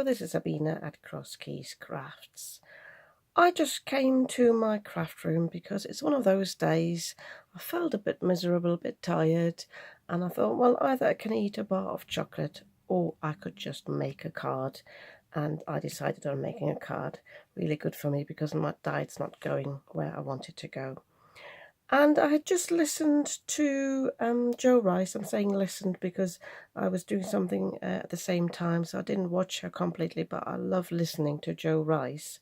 this is Sabina at Cross Keys Crafts. I just came to my craft room because it's one of those days I felt a bit miserable, a bit tired, and I thought, well, either I can eat a bar of chocolate or I could just make a card. And I decided on making a card. Really good for me because my diet's not going where I want it to go. And I had just listened to Joe Rice. I'm saying listened because I was doing something at the same time, so I didn't watch her completely, but I love listening to Joe Rice.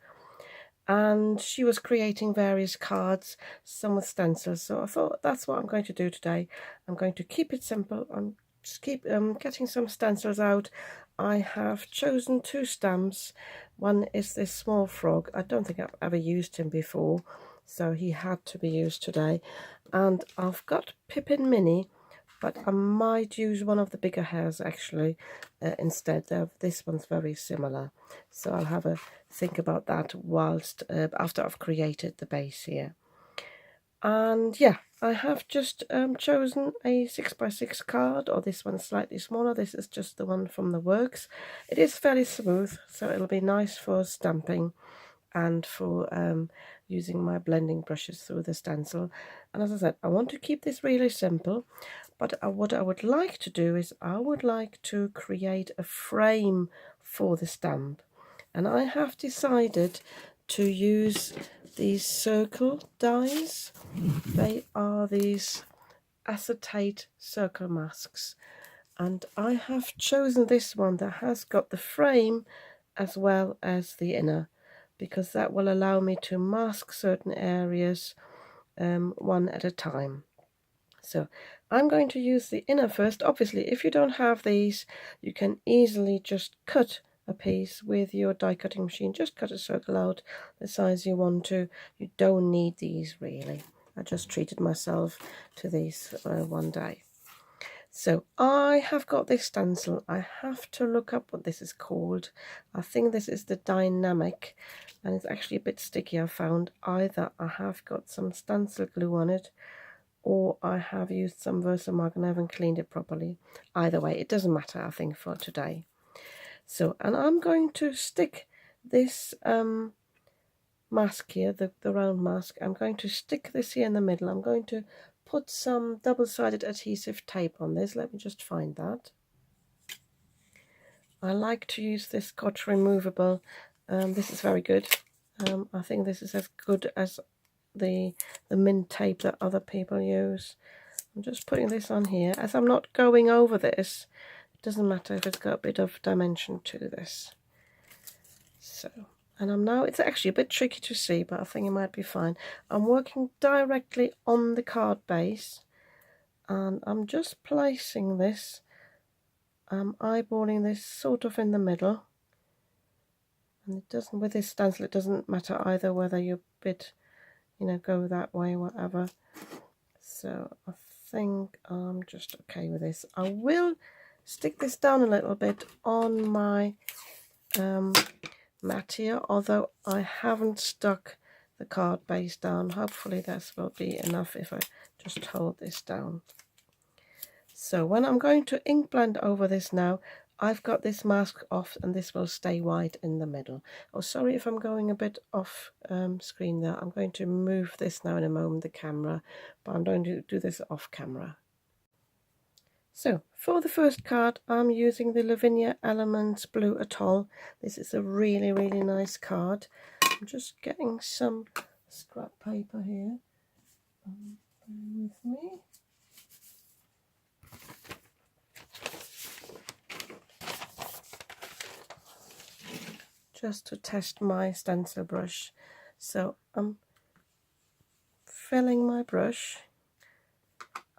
And she was creating various cards, some with stencils, so I thought that's what I'm going to do today. I'm going to keep it simple. I'm just keep getting some stencils out. I have chosen 2 stamps. One is this small frog. I don't think I've ever used him before, so he had to be used today. And I've got Pippin Mini, but I might use one of the bigger hairs actually instead. This one's very similar, so I'll have a think about that whilst after I've created the base here. And yeah, I have just chosen a 6x6 card, or this one's slightly smaller. This is just the one from the works. It is fairly smooth, so it'll be nice for stamping and for using my blending brushes through the stencil. And as I said, I want to keep this really simple, but what I would like to do is I would like to create a frame for the stamp. And I have decided to use these circle dies. They are these acetate circle masks. And I have chosen this one that has got the frame as well as the inner, because that will allow me to mask certain areas one at a time. So I'm going to use the inner first. Obviously, if you don't have these, you can easily just cut a piece with your die cutting machine. Just cut a circle out the size you want to. You don't need these really. I just treated myself to these one day. So I have got this stencil. I have to look up what this is called. I think this is the Dynamic, and it's actually a bit sticky. I found either I have got some stencil glue on it, or I have used some Versamark and I haven't cleaned it properly. Either way, it doesn't matter, I think, for today. So, and I'm going to stick this mask here, the round mask. I'm going to stick this here in the middle. I'm going to put some double-sided adhesive tape on this. Let me just find that. I like to use this Scotch removable. This is very good. I think this is as good as the mint tape that other people use. I'm just putting this on here. As I'm not going over this, it doesn't matter if it's got a bit of dimension to this. So, and I'm now, it's actually a bit tricky to see, but I think it might be fine. I'm working directly on the card base, and I'm just placing this, eyeballing this sort of in the middle. And it doesn't, with this stencil, it doesn't matter either whether you go that way or whatever. So I think I'm just okay with this. I will stick this down a little bit on my mat here, although I haven't stuck the card base down. Hopefully this will be enough if I just hold this down. So when I'm going to ink blend over this now, I've got this mask off and this will stay white in the middle. Oh, sorry if I'm going a bit off screen there. I'm going to move this now in a moment, the camera, but I'm going to do this off camera. So for the first card, I'm using the Lavinia Elements Blue Atoll. This is a really, really nice card. I'm just getting some scrap paper here. Bear with me. Just to test my stencil brush. So I'm filling my brush.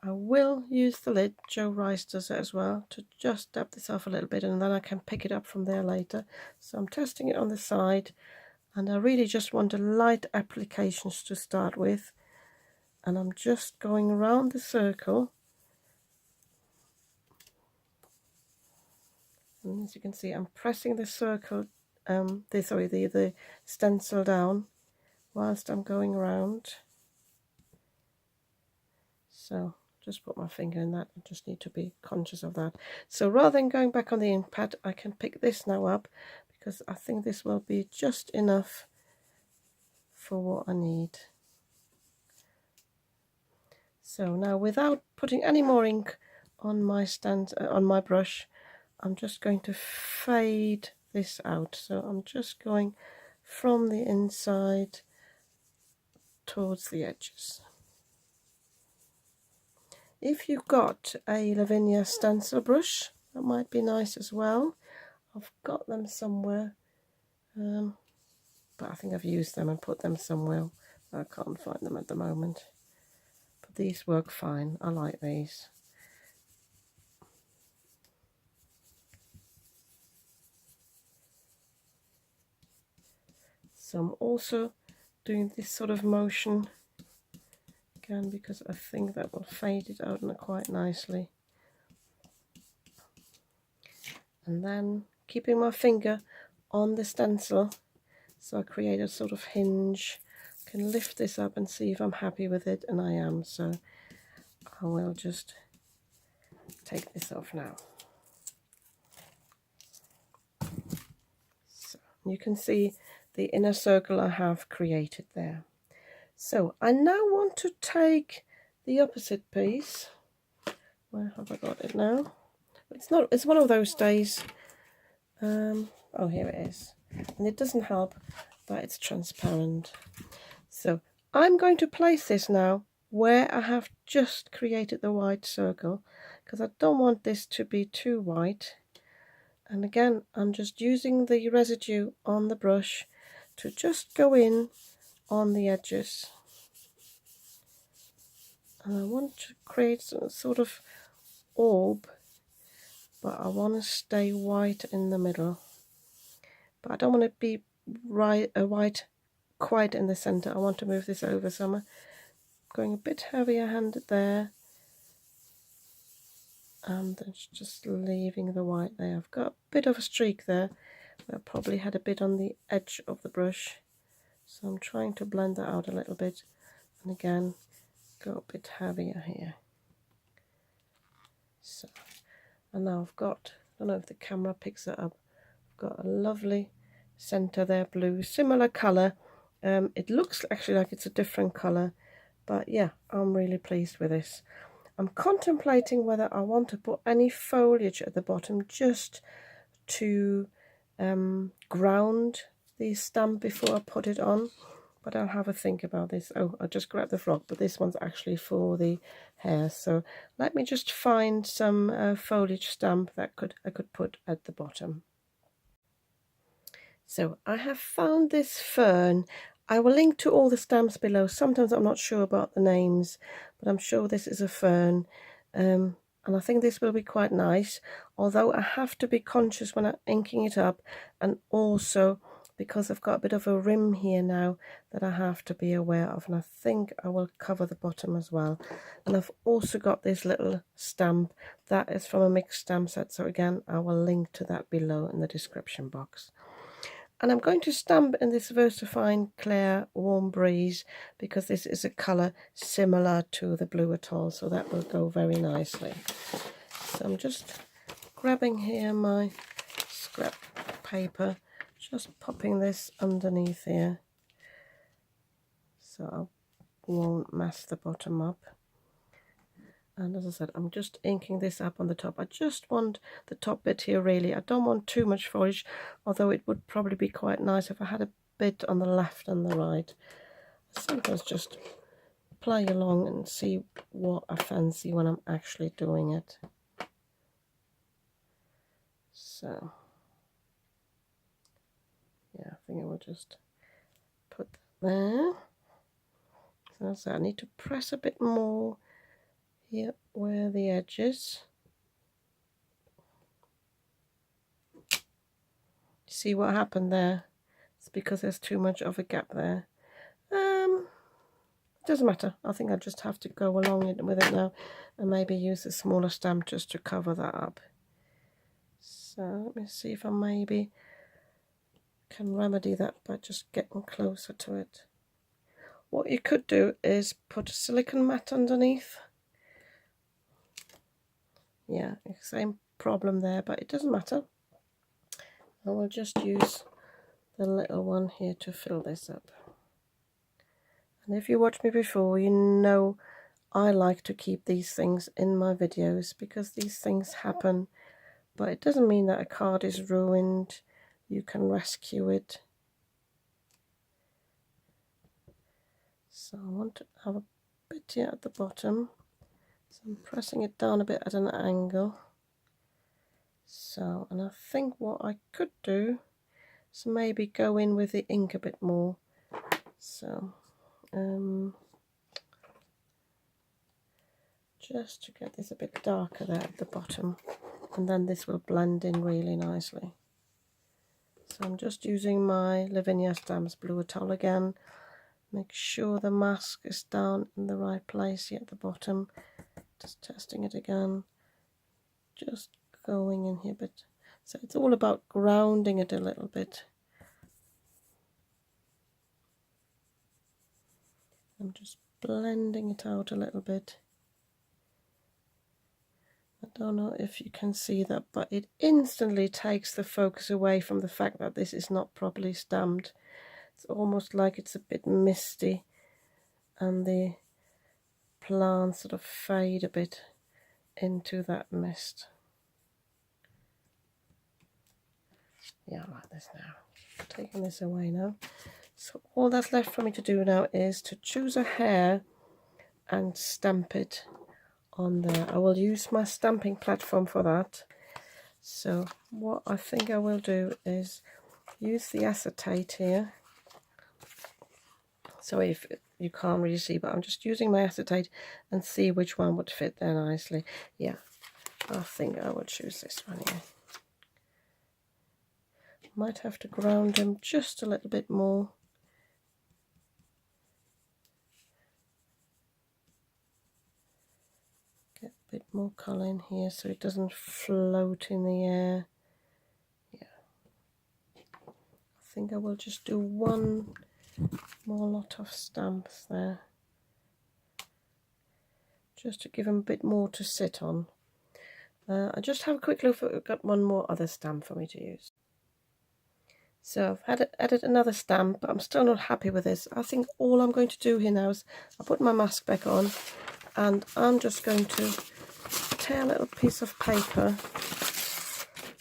I will use the lid, Joe Rice does it as well, to just dab this off a little bit, and then I can pick it up from there later. So I'm testing it on the side, and I really just want a light applications to start with, and I'm just going around the circle. And as you can see, I'm pressing the circle, the stencil down whilst I'm going around. So just put my finger in that. I just need to be conscious of that. So rather than going back on the ink pad, I can pick this now up because I think this will be just enough for what I need. So now, without putting any more ink on my on my brush, I'm just going to fade this out. So I'm just going from the inside towards the edges. If you've got a Lavinia stencil brush, that might be nice as well. I've got them somewhere, but I think I've used them and put them somewhere. I can't find them at the moment. But these work fine. I like these. So I'm also doing this sort of motion again because I think that will fade it out quite nicely. And then keeping my finger on the stencil, so I create a sort of hinge. I can lift this up and see if I'm happy with it, and I am, so I will just take this off now. So you can see the inner circle I have created there. So I now want to take the opposite piece. Where have I got it now? It's one of those days. Oh, here it is. And it doesn't help that it's transparent. So I'm going to place this now where I have just created the white circle, because I don't want this to be too white. And again, I'm just using the residue on the brush to just go in on the edges. And I want to create some sort of orb, but I want to stay white in the middle. But I don't want to be white quite in the center. I want to move this over, so I'm going a bit heavier handed there, and just leaving the white there. I've got a bit of a streak there. I probably had a bit on the edge of the brush, so I'm trying to blend that out a little bit, and again go a bit heavier here. So, and now I've got, I don't know if the camera picks it up, I've got a lovely center there, blue, similar color. It looks actually like it's a different color, but yeah, I'm really pleased with this. I'm contemplating whether I want to put any foliage at the bottom just to ground the stamp before I put it on, but I'll have a think about this. Oh, I just grabbed the frog, but this one's actually for the hair, so let me just find some foliage stamp that I could put at the bottom. So I have found this fern. I will link to all the stamps below. Sometimes I'm not sure about the names, but I'm sure this is a fern. And I think this will be quite nice, although I have to be conscious when I'm inking it up, and also because I've got a bit of a rim here now that I have to be aware of, and I think I will cover the bottom as well. And I've also got this little stamp that is from a mixed stamp set, so again I will link to that below in the description box. And I'm going to stamp in this VersaFine Clair Warm Breeze because this is a colour similar to the Blue Atoll, so that will go very nicely. So I'm just grabbing here my scrap paper, just popping this underneath here so I won't mess the bottom up. And as I said, I'm just inking this up on the top. I just want the top bit here really. I don't want too much foliage, although it would probably be quite nice if I had a bit on the left and the right. I sometimes just play along and see what I fancy when I'm actually doing it. So, yeah, I think I will just put that there. So as I said, I need to press a bit more here where the edge is. See what happened there? It's because there's too much of a gap there. It doesn't matter. I think I just have to go along with it now and maybe use a smaller stamp just to cover that up. So let me see if I maybe can remedy that by just getting closer to it. What you could do is put a silicone mat underneath. Yeah, same problem there, but it doesn't matter. I will just use the little one here to fill this up. And if you watched me before, you know I like to keep these things in my videos because these things happen, but it doesn't mean that a card is ruined. You can rescue it. So I want to have a bit here at the bottom, so I'm pressing it down a bit at an angle. So, and I think what I could do is maybe go in with the ink a bit more. So just to get this a bit darker there at the bottom, and then this will blend in really nicely. So I'm just using my Lavinia Stamps Blue Atoll again. Make sure the mask is down in the right place here at the bottom. Just testing it again. Just going in here a bit. So it's all about grounding it a little bit. I'm just blending it out a little bit. I don't know if you can see that, but it instantly takes the focus away from the fact that this is not properly stamped. It's almost like it's a bit misty and the plants sort of fade a bit into that mist. Yeah, I like this now. Taking this away now. So all that's left for me to do now is to choose a hair and stamp it on there. I will use my stamping platform for that. So what I think I will do is use the acetate here. So if you can't really see, but I'm just using my acetate and see which one would fit there nicely. Yeah, I think I will choose this one here. Might have to ground them just a little bit more. Get a bit more colour in here so it doesn't float in the air. Yeah, I think I will just do one more lot of stamps there, just to give them a bit more to sit on. I just have a quick look if I've got one more other stamp for me to use. So I've added another stamp, but I'm still not happy with this. I think all I'm going to do here now is I'll put my mask back on, and I'm just going to tear a little piece of paper,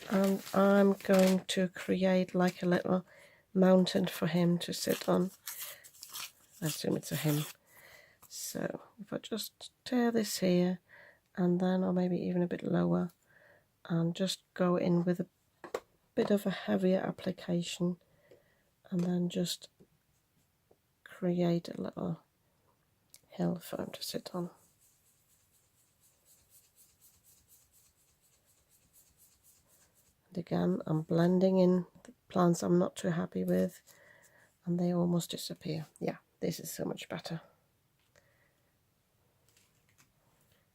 and I'm going to create like a little mountain for him to sit on. I assume it's a him. So if I just tear this here, and then, or maybe even a bit lower, and just go in with a bit of a heavier application, and then just create a little hill for him to sit on. And again, I'm blending in the plants I'm not too happy with, and they almost disappear. Yeah, this is so much better.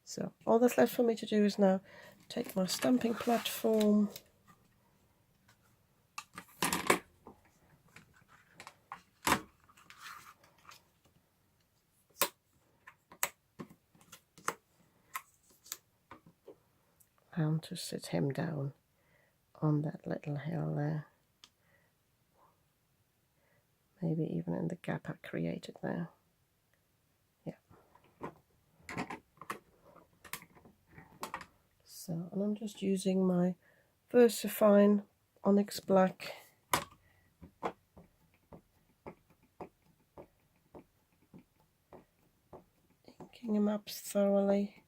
So all that's left for me to do is now take my stamping platform, and to sit him down on that little hill there. Maybe even in the gap I created there. Yeah. So, and I'm just using my VersaFine Onyx Black. Inking him up thoroughly.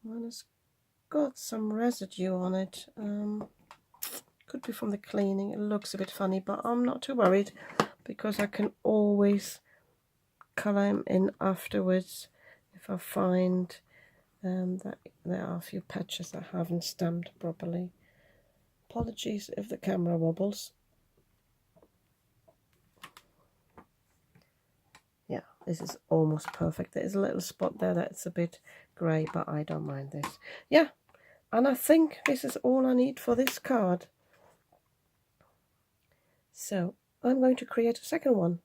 And it's got some residue on it. Could be from the cleaning. It looks a bit funny, but I'm not too worried because I can always colour him in afterwards if I find that there are a few patches that I haven't stamped properly. Apologies if the camera wobbles. Yeah, this is almost perfect. There's a little spot there that's a bit grey, but I don't mind this. Yeah, and I think this is all I need for this card. So I'm going to create a second one.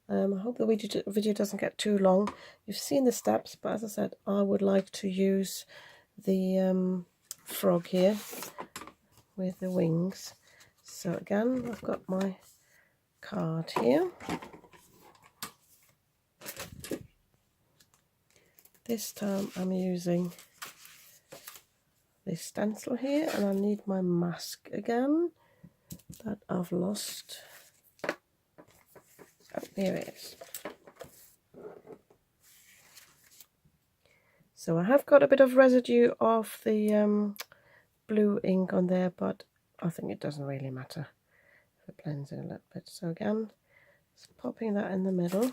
I hope the video doesn't get too long. You've seen the steps, but as I said, I would like to use the frog here with the wings. So again, I've got my card here. This time I'm using this stencil here, and I need my mask again that I've lost. Oh, here it is. So I have got a bit of residue of the blue ink on there, but I think it doesn't really matter if it blends in a little bit. So again, just popping that in the middle.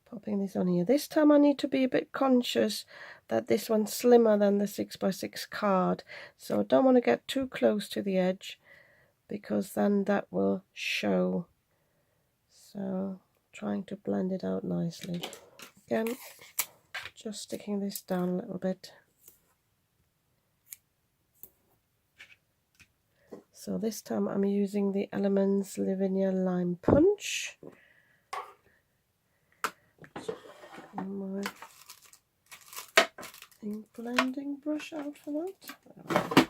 Popping this on here. This time I need to be a bit conscious that this one's slimmer than the 6x6 card. So I don't want to get too close to the edge, because then that will show. So trying to blend it out nicely. Again, just sticking this down a little bit. So this time I'm using the Elements Lavinia Lime Punch. My ink blending brush out for that.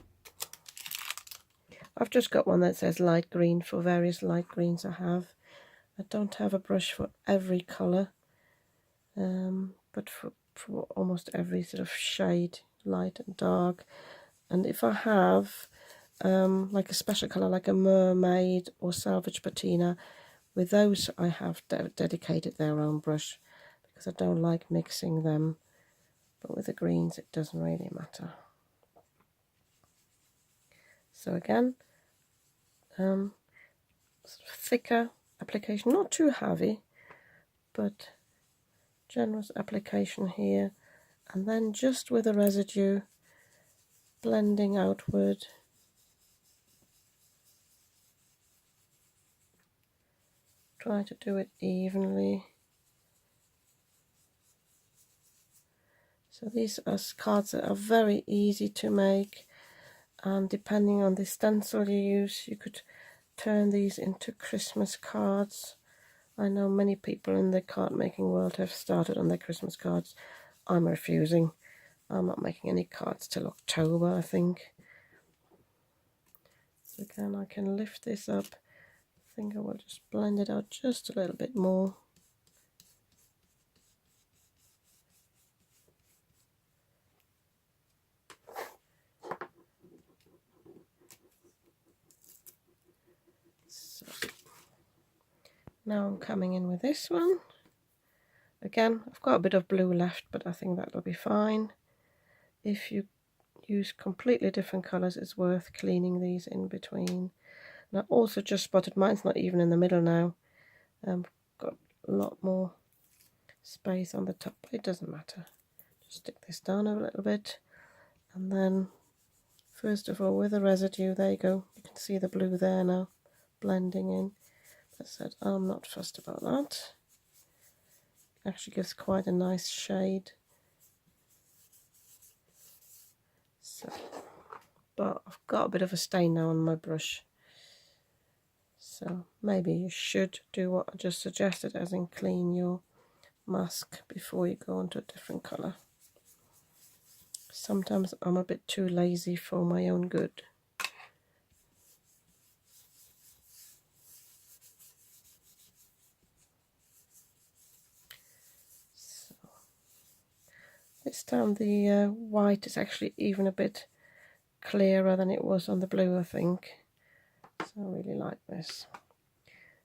I've just got one that says light green for various light greens I have. I don't have a brush for every colour, but for almost every sort of shade, light and dark. And if I have like a special colour like a mermaid or salvage patina, with those I have dedicated their own brush, because I don't like mixing them. But with the greens it doesn't really matter. So again, sort of thicker application, not too heavy, but generous application here, and then just with a residue blending outward. Try to do it evenly. So these are cards that are very easy to make, and depending on the stencil you use, you could turn these into Christmas cards. I know many people in the card making world have started on their Christmas cards. I'm refusing. I'm not making any cards till October, I think. So again, I can lift this up. I think I will just blend it out just a little bit more. So now I'm coming in with this one. Again, I've got a bit of blue left, but I think that'll be fine. If you use completely different colours, it's worth cleaning these in between. And I also just spotted mine's not even in the middle now. Got a lot more space on the top, but it doesn't matter. Just stick this down a little bit, and then first of all with the residue, there you go, you can see the blue there now blending in. As I said, I'm not fussed about that. Actually gives quite a nice shade. So, but I've got a bit of a stain now on my brush, so maybe you should do what I just suggested, as in clean your mask before you go onto a different colour. Sometimes I'm a bit too lazy for my own good. So this time the white is actually even a bit clearer than it was on the blue, I think. So I really like this.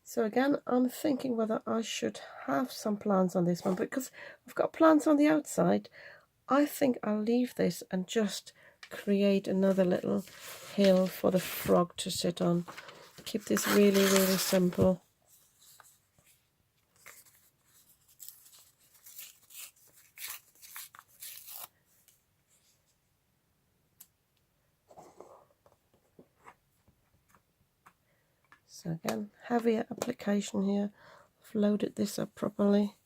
So again, I'm thinking whether I should have some plants on this one, because I've got plants on the outside. I think I'll leave this and just create another little hill for the frog to sit on. Keep this really, really simple. So again, heavier application here. I've loaded this up properly.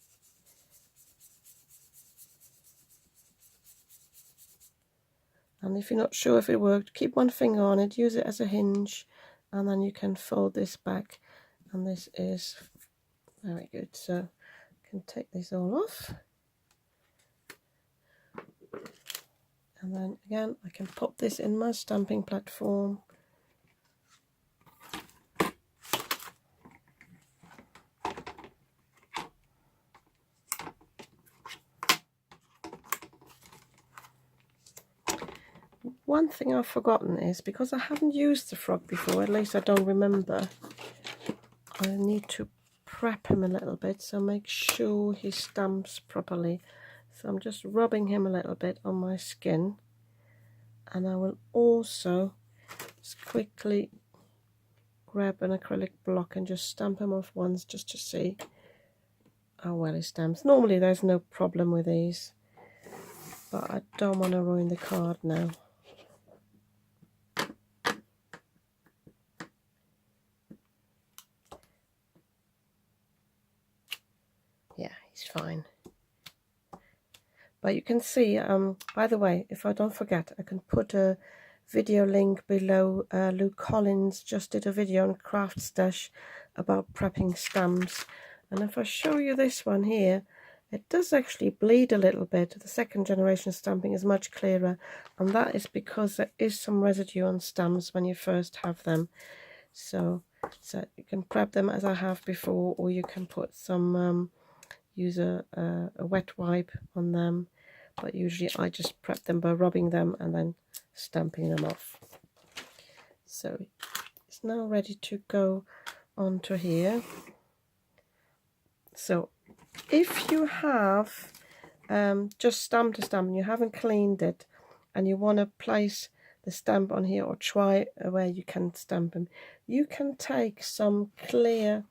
And if you're not sure if it worked, keep one finger on it, use it as a hinge, and then you can fold this back, and this is very good. So I can take this all off. And then again, I can pop this in my stamping platform. One thing I've forgotten is, because I haven't used the frog before, at least I don't remember, I need to prep him a little bit, so make sure he stamps properly. So I'm just rubbing him a little bit on my skin, and I will also just quickly grab an acrylic block and just stamp him off once, just to see how well he stamps. Normally there's no problem with these, but I don't want to ruin the card now. Yeah, he's fine. But you can see, by the way, if I don't forget, I can put a video link below. Luke Collins just did a video on Craft Stash about prepping stamps. And if I show you this one here, it does actually bleed a little bit. The second generation stamping is much clearer, and that is because there is some residue on stamps when you first have them. So you can prep them as I have before, or you can put some use a wet wipe on them, but usually I just prep them by rubbing them and then stamping them off. So it's now ready to go onto here. So if you have just stamped a stamp and you haven't cleaned it, and you want to place the stamp on here, or try where you can stamp them, you can take some clear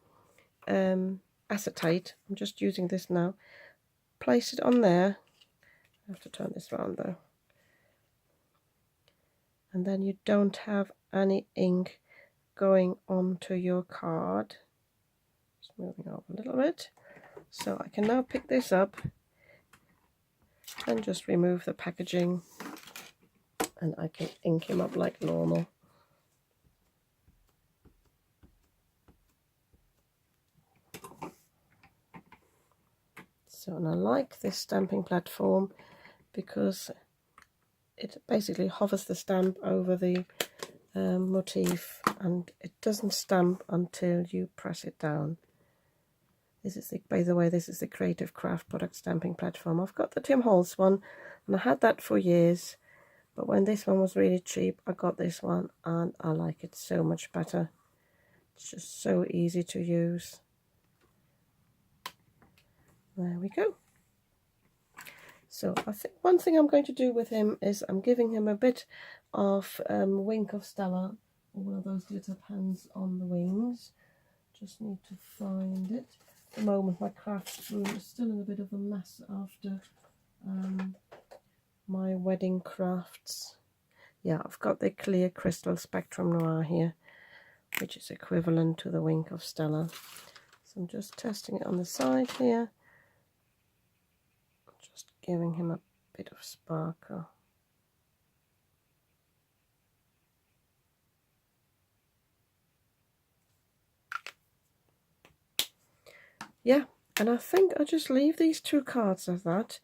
acetate. I'm just using this now. Place it on there. I have to turn this around though. And then you don't have any ink going onto your card. Just moving over a little bit. So I can now pick this up and just remove the packaging, and I can ink him up like normal. So, and I like this stamping platform because it basically hovers the stamp over the motif, and it doesn't stamp until you press it down. This is by the way, this is the Creative Craft product stamping platform. I've got the Tim Holtz one, and I had that for years, but when this one was really cheap, I got this one, and I like it so much better. It's just so easy to use. There we go. So I think one thing I'm going to do with him is I'm giving him a bit of Wink of Stella, or one of those glitter pens on the wings. Just need to find it. At the moment my craft room is still in a bit of a mess after my wedding crafts. Yeah, I've got the clear crystal Spectrum Noir here, which is equivalent to the Wink of Stella. So I'm just testing it on the side here. Just giving him a bit of sparkle. Yeah, and I think I'll just leave these two cards as that.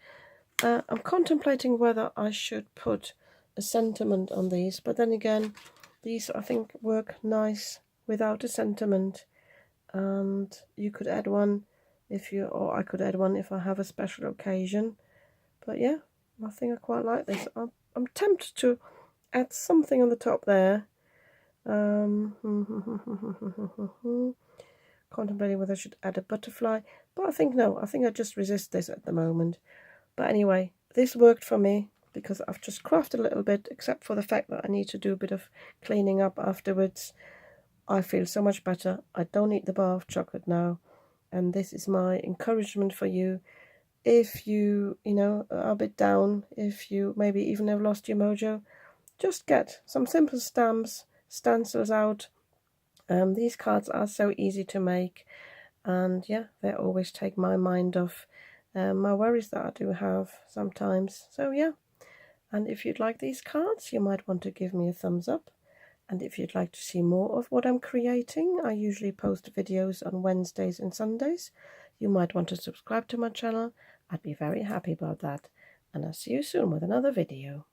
I'm contemplating whether I should put a sentiment on these, but then again, these I think work nice without a sentiment, and you could add one or I could add one if I have a special occasion. But yeah, I think I quite like this. I'm tempted to add something on the top there. Contemplating whether I should add a butterfly, but I think no, I think I just resist this at the moment. But anyway, this worked for me because I've just crafted a little bit, except for the fact that I need to do a bit of cleaning up afterwards. I feel so much better. I don't eat the bar of chocolate now, and this is my encouragement for you. If you are a bit down, if you maybe even have lost your mojo, just get some simple stamps, stencils out. These cards are so easy to make, and yeah, they always take my mind off my worries that I do have sometimes. So yeah, and if you'd like these cards, you might want to give me a thumbs up. And if you'd like to see more of what I'm creating, I usually post videos on Wednesdays and Sundays. You might want to subscribe to my channel. I'd be very happy about that. And I'll see you soon with another video.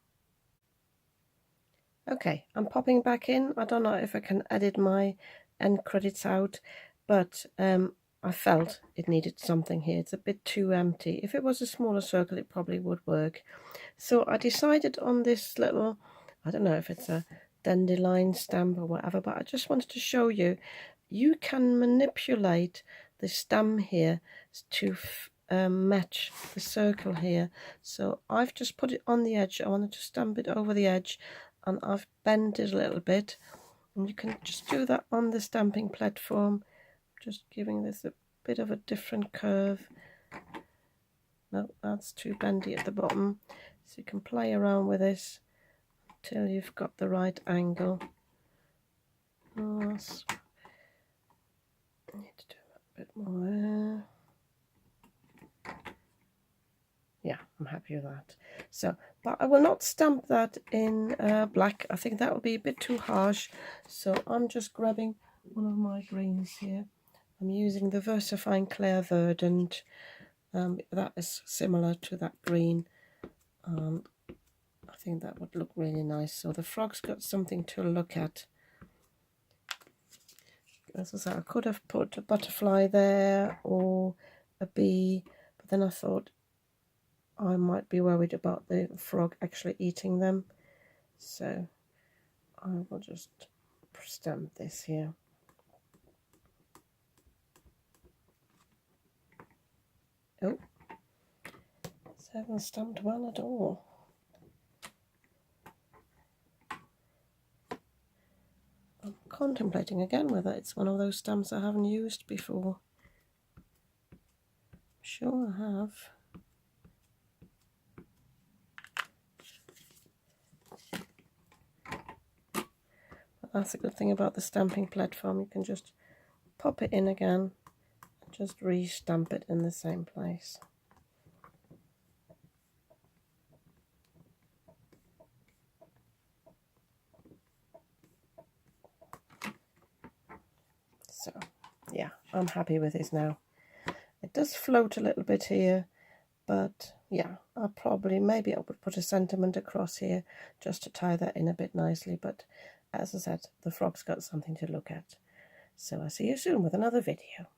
Okay, I'm popping back in. I don't know if I can edit my end credits out, but I felt it needed something here. It's a bit too empty. If it was a smaller circle, it probably would work. So I decided on this little, I don't know if it's a dandelion stamp or whatever, but I just wanted to show you, you can manipulate the stem here to match the circle here. So I've just put it on the edge. I wanted to stamp it over the edge, and I've bent it a little bit, and you can just do that on the stamping platform, just giving this a bit of a different curve. No, that's too bendy at the bottom, so you can play around with this till you've got the right angle. Oh, I need to do a bit more there. Yeah, I'm happy with that. So, but I will not stamp that in black. I think that will be a bit too harsh. So I'm just grabbing one of my greens here. I'm using the VersaFine Clair Verdant. That is similar to that green. I think that would look really nice. So the frog's got something to look at. As I said, I could have put a butterfly there or a bee, but then I thought I might be worried about the frog actually eating them. So I will just stamp this here. Oh, it hasn't stamped well at all. I'm contemplating again whether it's one of those stamps I haven't used before. I'm sure I have. But that's a good thing about the stamping platform. You can just pop it in again and just re-stamp it in the same place. So, yeah, I'm happy with this now. It does float a little bit here, but yeah, maybe I would put a sentiment across here just to tie that in a bit nicely. But as I said, the frog's got something to look at. So I'll see you soon with another video.